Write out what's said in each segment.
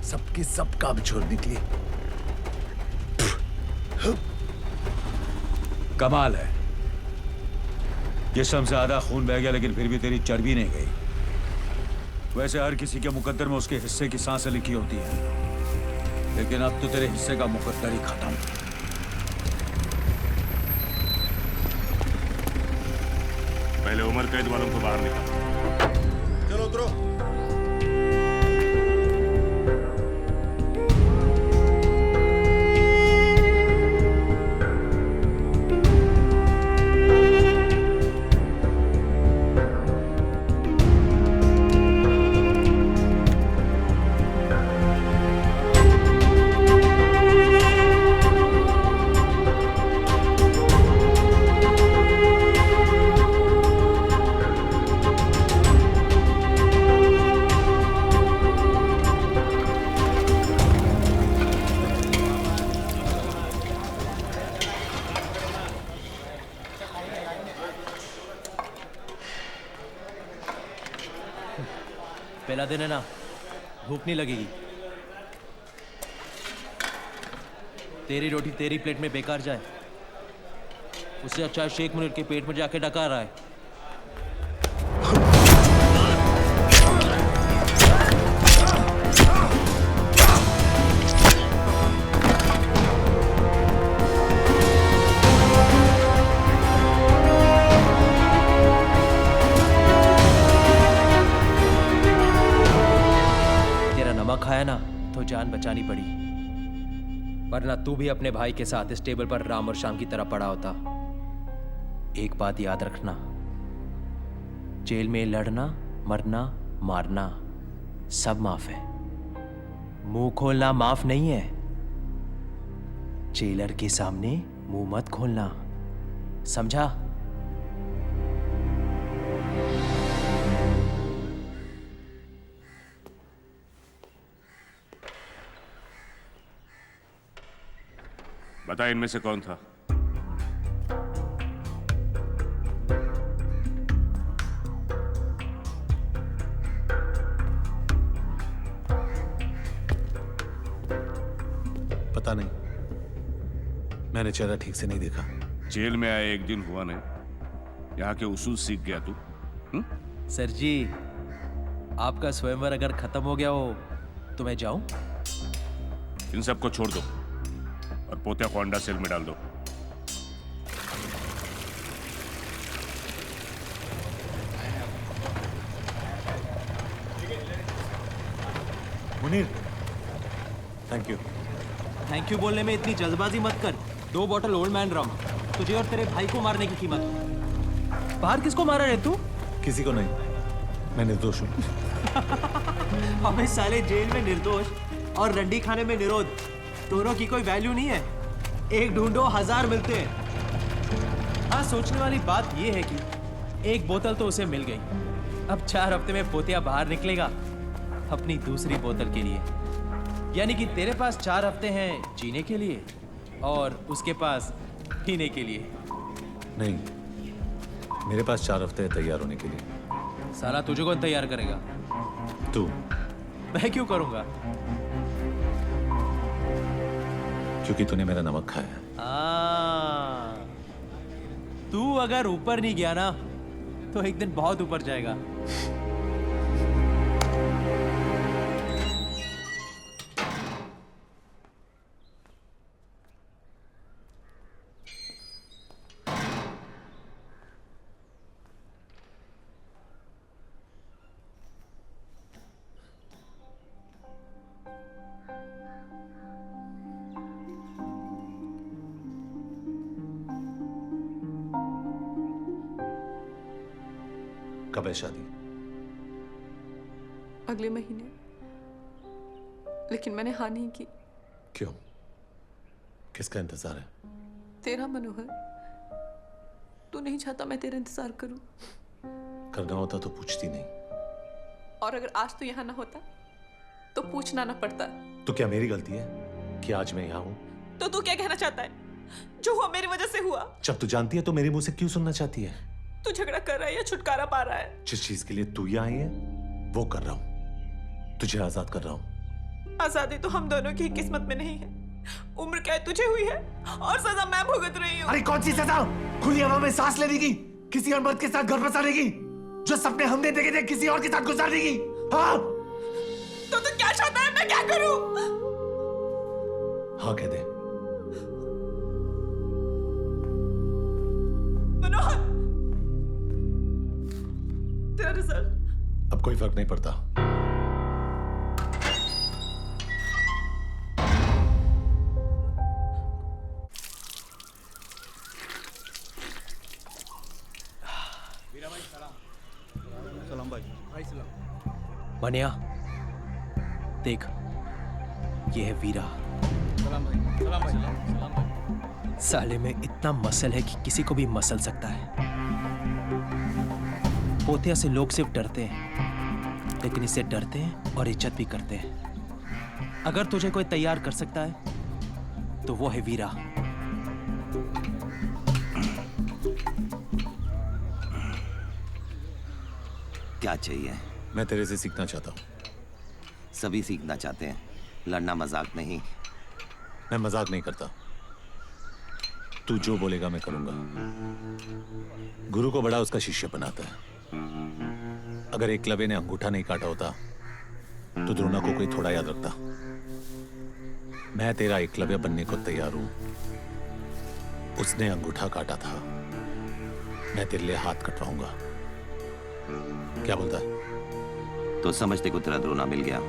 सबकी सब काम छोड़ निकली। कमाल है, जिस्म से आधा खून बह गया लेकिन फिर भी तेरी चर्बी नहीं गई। वैसे हर किसी के मुकद्दर में उसके हिस्से की सांसें लिखी होती हैं, लेकिन अब तो तेरे हिस्से का मुकद्दर ही खत्म। पहले उमर कैद वालों को बाहर निकाल। चलो उतरो। पहला दिन है ना, भूख नहीं लगेगी। तेरी रोटी तेरी प्लेट में बेकार जाए, उससे अच्छा शेख मुनीर के पेट में जाके डकार रहा है। खाया ना तो जान बचानी पड़ी, वरना तू भी अपने भाई के साथ इस टेबल पर राम और श्याम की तरह पड़ा होता। एक बात याद रखना, जेल में लड़ना, मरना, मारना सब माफ है, मुंह खोलना माफ नहीं है। जेलर के सामने मुंह मत खोलना, समझा? बता इनमें से कौन था? पता नहीं, मैंने चेहरा ठीक से नहीं देखा। जेल में आए एक दिन हुआ नहीं, यहाँ के उसूल सीख गया तू? सर जी, आपका स्वयंवर अगर खत्म हो गया हो तो मैं जाऊं? इन सबको छोड़ दो और पोतिया को अंडा सेल में डाल दो। Munir, thank you. Thank you बोलने में इतनी जल्दबाजी मत कर। 2 बॉटल ओल्ड मैन रम, तुझे और तेरे भाई को मारने की कीमत। बाहर किसको मारा रे तू? किसी को नहीं, मैं निर्दोष हूँ। हमें साले जेल में निर्दोष और रंडी खाने में निरोध, दोनों की कोई वैल्यू नहीं है। एक ढूंढो 1000 मिलते हैं। हाँ, सोचने वाली बात यह है कि एक बोतल तो उसे मिल गई। अब 4 हफ्ते में पोतिया बाहर निकलेगा अपनी दूसरी बोतल के लिए। यानी कि तेरे पास 4 हफ्ते हैं जीने के लिए और उसके पास पीने के लिए। नहीं, मेरे पास 4 हफ्ते हैं तैयार होने के लिए। साला तुझे कौन तैयार करेगा? तू। मैं क्यों करूंगा? क्योंकि तूने मेरा नमक खाया। तू अगर ऊपर नहीं गया ना तो एक दिन बहुत ऊपर जाएगा। कब है शादी? अगले महीने, लेकिन मैंने हाँ नहीं की। क्यों? किसका इंतजार है? तेरा मनोहर। तू नहीं चाहता मैं तेरा इंतजार करूं? करना होता तो पूछती नहीं। और अगर आज तू यहाँ ना होता तो पूछना ना पड़ता। तो क्या मेरी गलती है कि आज मैं यहाँ हूँ? तो तू क्या कहना चाहता है? जो हुआ मेरी वजह से हुआ। जब तू जानती है तो मेरे मुंह से क्यों सुनना चाहती है? तू झगड़ा कर रहा है या छुटकारा पा रहा है? जिस चीज के लिए तू यहाँ आई है वो कर रहा हूँ। तुझे आजाद कर रहा हूँ। आजादी तो हम दोनों की किस्मत में नहीं है। उम्र कैद तुझे हुई है और सजा मैं भुगत रही हूँ। अरे कौन सी सजा? खुली हवा में सांस लेने की, किसी और मर्द के साथ घर बसाने की, जो सपने हमने देखे थे किसी और के साथ गुजारने की। हाँ तो तू क्या चाहता है मैं क्या करूँ? हाँ कह दे। मनोहर, तेरा रिजल्ट अब कोई फर्क नहीं पड़ता। बनिया देख, ये है वीरा। साले में इतना मसल है कि किसी को भी मसल सकता है। पोतिया से लोग सिर्फ डरते हैं, लेकिन इससे डरते हैं और इज्जत भी करते हैं। अगर तुझे कोई तैयार कर सकता है तो वो है वीरा। क्या चाहिए? मैं तेरे से सीखना चाहता हूँ। सभी सीखना चाहते हैं, लड़ना मजाक नहीं। मैं मजाक नहीं करता। तू जो बोलेगा मैं करूंगा। गुरु को बड़ा उसका शिष्य बनाता है। अगर एकलव्य ने अंगूठा नहीं काटा होता तो द्रोणा को कोई थोड़ा याद रखता। मैं तेरा एकलव्य बनने को तैयार हूं। उसने अंगूठा काटा था, मैं तेरे लिए हाथ कटवाऊंगा। क्या बोलता है? तो समझते को तेरा द्रोणा मिल गया।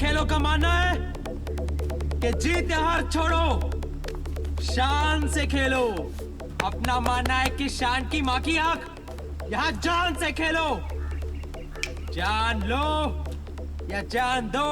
खेलों का मानना है कि जीत या हार छोड़ो, शान से खेलो। अपना मानना है कि शान की मां की आंख, यहां जान से खेलो। जान लो या जान दो।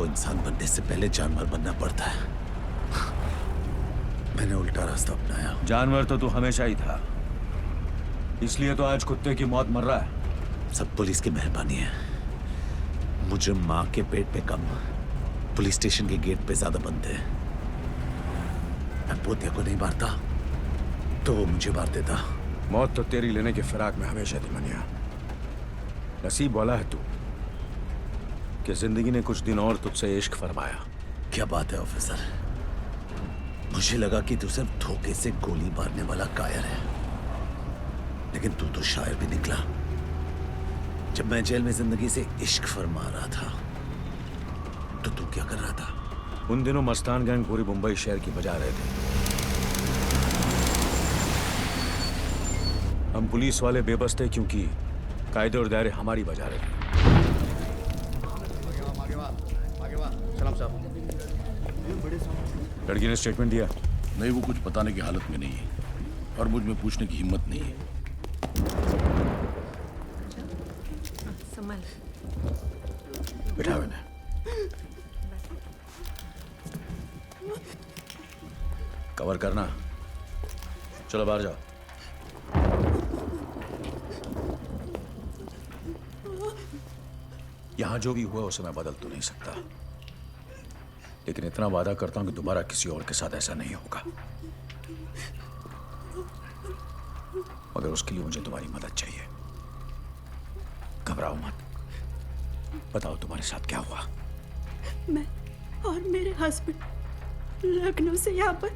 इंसान बनने से पहले जानवर बनना पड़ता है। मैंने उल्टा रास्ता अपनाया। जानवर तो तू हमेशा ही था, इसलिए तो आज कुत्ते की मौत मर रहा है। सब पुलिस की मेहरबानी है। मुजरिम माँ के पेट पे कम, पुलिस स्टेशन के गेट पे ज्यादा बनते हैं। मैं पोतिया को नहीं मारता तो वो मुझे मार देता। मौत तो तेरी लेने के फिराक में हमेशा थी मनिया। नसीब वाला है तू कि जिंदगी ने कुछ दिन और तुझसे इश्क फरमाया। क्या बात है ऑफिसर, मुझे लगा कि तू सिर्फ धोखे से गोली मारने वाला कायर है, लेकिन तू तो शायर भी निकला। जब मैं जेल में जिंदगी से इश्क फरमा रहा था तो तू क्या कर रहा था? उन दिनों मस्तान गैंग पूरी मुंबई शहर की बजा रहे थे। हम पुलिस वाले बेबस थे क्योंकि कायदे और दायरे हमारी बजा रहे थे। लड़की ने स्टेटमेंट दिया? नहीं, वो कुछ बताने की हालत में नहीं है और मुझ में पूछने की हिम्मत नहीं है। संभल। बिठाओ इन्हें। कवर करना। चलो बाहर जाओ। यहां जो भी हुआ उसे मैं बदल तो नहीं सकता, लेकिन इतना वादा करता हूं कि दोबारा किसी और के साथ ऐसा नहीं होगा। मगर उसके लिए मुझे तुम्हारी मदद चाहिए। घबराओ मत, बताओ तुम्हारे साथ क्या हुआ। मैं और मेरे हस्बैंड लखनऊ से यहाँ पर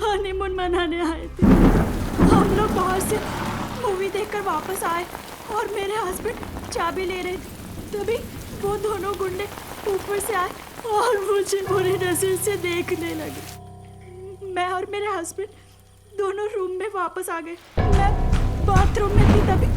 हनीमून मनाने आए थे। हम लोग बाहर से मूवी देखकर वापस आए और मेरे हस्बैंड चाबी ले रहे थे, तभी वो दोनों गुंडे ऊपर से आए और मुझे बुरी नजर से देखने लगे। मैं और मेरे हस्बैंड दोनों रूम में वापस आ गए। मैं बाथरूम में थी तभी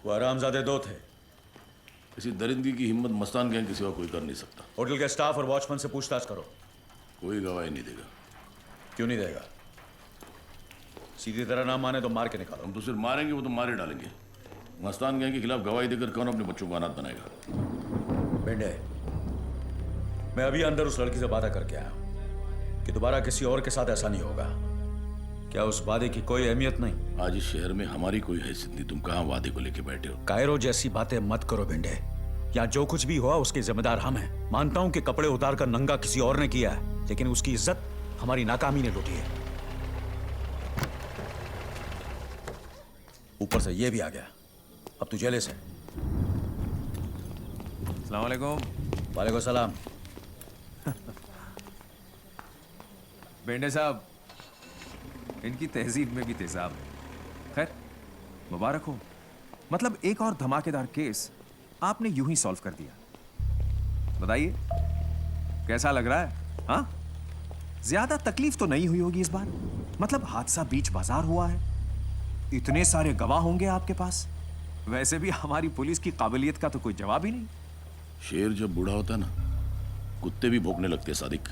वो हरामजादे दो थे। इसी दरिंदगी की हिम्मत मस्तान गैंग के सिवा कोई कर नहीं सकता। होटल के स्टाफ और वॉचमैन से पूछताछ करो। कोई गवाही नहीं देगा। क्यों नहीं देगा? सीधी तरह ना माने तो मार के निकालो। हम तो सिर्फ मारेंगे, वो तो मारे डालेंगे। मस्तान गैंग के खिलाफ गवाही देकर कौन अपने बच्चों को अनाथ बनाएगा? बेंडे, मैं अभी अंदर उस लड़की से वादा करके आया कि दोबारा किसी और के साथ ऐसा नहीं होगा। क्या उस वादे की कोई अहमियत नहीं? आज इस शहर में हमारी कोई हैसियत नहीं। तुम कहाँ वादे को लेके बैठे हो? कायरो जैसी बातें मत करो बेंडे। यहाँ जो कुछ भी हुआ उसके जिम्मेदार हम हैं। मानता हूं कि कपड़े उतार कर नंगा किसी और ने किया है, लेकिन उसकी इज्जत हमारी नाकामी ने लूटी है। ऊपर से ये भी आ गया, अब तू जेले से। अस्सलाम वालेकुम। वालेकुम सलाम। बेंडे साहब, इनकी तहजीब में भी तेजाब है। खैर, मुबारक हो। मतलब एक और धमाकेदार केस आपने यूं ही सॉल्व कर दिया। बताइए कैसा लग रहा है? हाँ, ज्यादा तकलीफ तो नहीं हुई होगी इस बार। मतलब हादसा बीच बाजार हुआ है, इतने सारे गवाह होंगे आपके पास। वैसे भी हमारी पुलिस की काबिलियत का तो कोई जवाब ही नहीं। शेर जब बूढ़ा होता है ना, कुत्ते भी भौंकने लगते हैं। सादिक,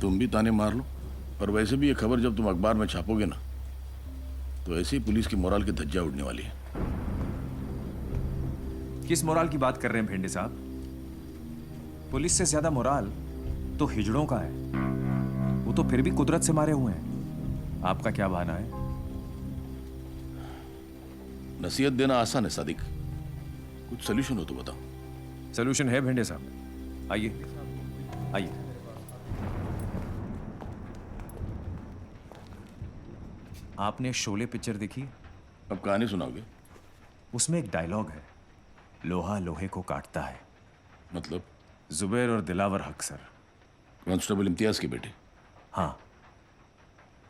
तुम भी ताने मार लो। और वैसे भी ये खबर जब तुम अखबार में छापोगे ना, तो ऐसे ही पुलिस की मोराल की धज्जियां उड़ने वाली है। किस मोराल की बात कर रहे हैं भेंडे साहब? पुलिस से ज्यादा मोराल तो हिजड़ों का है। वो तो फिर भी कुदरत से मारे हुए हैं। आपका क्या बहाना है? नसीहत देना आसान है सादिक, कुछ सोल्यूशन हो तो बताओ। सोल्यूशन है भेंडे साहब, आइए आइए। आपने शोले पिक्चर देखी? अब कहानी सुनाओगे? उसमें एक डायलॉग है, लोहा लोहे को काटता है। मतलब? जुबैर और दिलावर हक सर। कांस्टेबल इम्तियाज के बेटे। हाँ,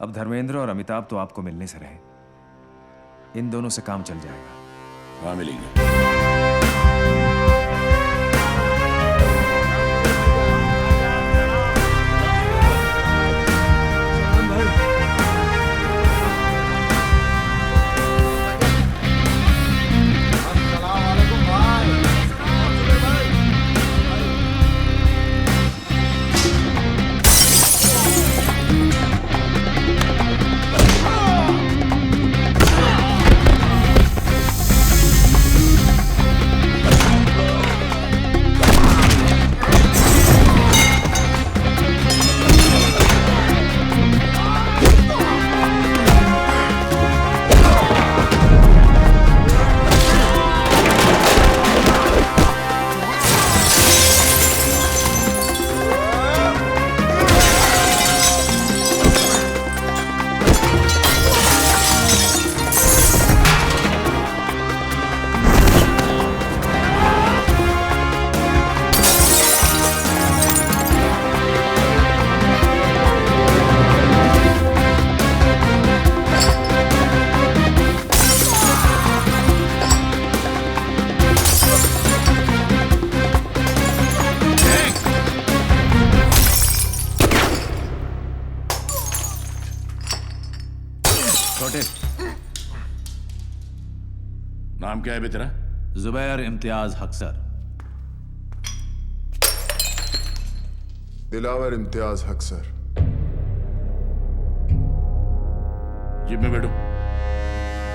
अब धर्मेंद्र और अमिताभ तो आपको मिलने से रहे, इन दोनों से काम चल जाएगा। हाँ मिलेंगे। छोटे, नाम क्या है बे तेरा? जुबैर इम्तियाज हक सर। दिलावर इम्तियाज हक सर। जिप में बैठो।